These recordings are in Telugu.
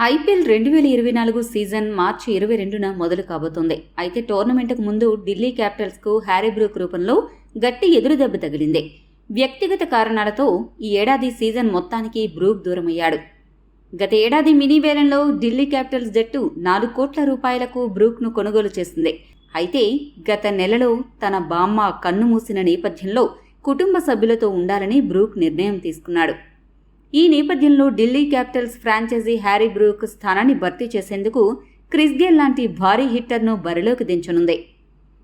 ఐపీఎల్ 2024 సీజన్ మార్చి 22న మొదలు కాబోతోంది. అయితే టోర్నమెంట్కు ముందు ఢిల్లీ క్యాపిటల్స్కు హ్యారీ బ్రూక్ రూపంలో గట్టి ఎదురుదెబ్బ తగిలింది. వ్యక్తిగత కారణాలతో ఈ ఏడాది సీజన్ మొత్తానికి బ్రూక్ దూరమయ్యాడు. గత ఏడాది మినీ వేలంలో ఢిల్లీ క్యాపిటల్స్ జట్టు 4 కోట్ల రూపాయలకు బ్రూక్ను కొనుగోలు చేసింది. అయితే గత నెలలో తన బామ్మ కన్నుమూసిన నేపథ్యంలో కుటుంబ సభ్యులతో ఉండాలని బ్రూక్ నిర్ణయం తీసుకున్నాడు. ఈ నేపథ్యంలో Delhi capitals franchise Harry Brook స్థానాన్ని భర్తీ చేసేందుకు క్రిస్ గేల్ లాంటి భారీ హిట్టర్ను బరిలోకి దించనుంది.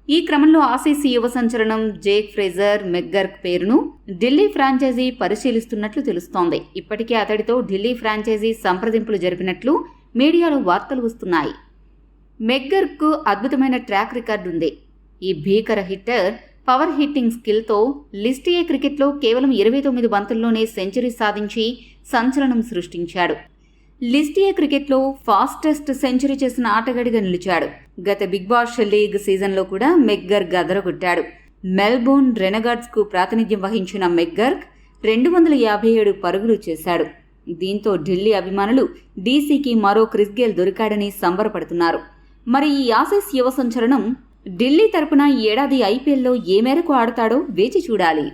ఈ క్రమంలో ఆసీస్ యువ సంచలనం జేక్ ఫ్రేజర్ మెక్గర్క్ పేరును ఢిల్లీ ఫ్రాంచైజీ పరిశీలిస్తున్నట్లు తెలుస్తోంది. ఇప్పటికే అతడితో ఢిల్లీ ఫ్రాంచైజీ సంప్రదింపులు జరిపినట్లు మీడియాలో వార్తలు వస్తున్నాయి. మెక్గర్క్ అద్భుతమైన ట్రాక్ రికార్డు ఉంది. ఈ భీకర హిట్టర్ పవర్ హిట్టింగ్ స్కిల్తో లిస్ట్ ఏ క్రికెట్లో కేవలం 29 బంతుల్లోనే సెంచరీ సాధించి సంచలనం సృష్టించాడు. లిస్ట్ ఏ క్రికెట్లో ఫాస్టెస్ట్ సెంచరీ చేసిన ఆటగాడిగా నిలిచాడు. గత బిగ్ బాష్ లీగ్ సీజన్లో కూడా మెక్గర్క్ అదరగొట్టాడు. మెల్బోర్న్ రెనగార్డ్స్కు ప్రాతినిధ్యం వహించిన మెక్గర్క్ 257 పరుగులు చేశాడు. దీంతో ఢిల్లీ అభిమానులు డీసీకి మరో క్రిస్ గేల్ దొరికాడని సంబరపడుతున్నారు. మరి ఈ ఆసీస్ యువ సంచలనం ఢిల్లీ తరపున ఈ ఏడాది ఐపీఎల్లో ఏ మేరకు ఆడతాడో వేచి చూడాలి.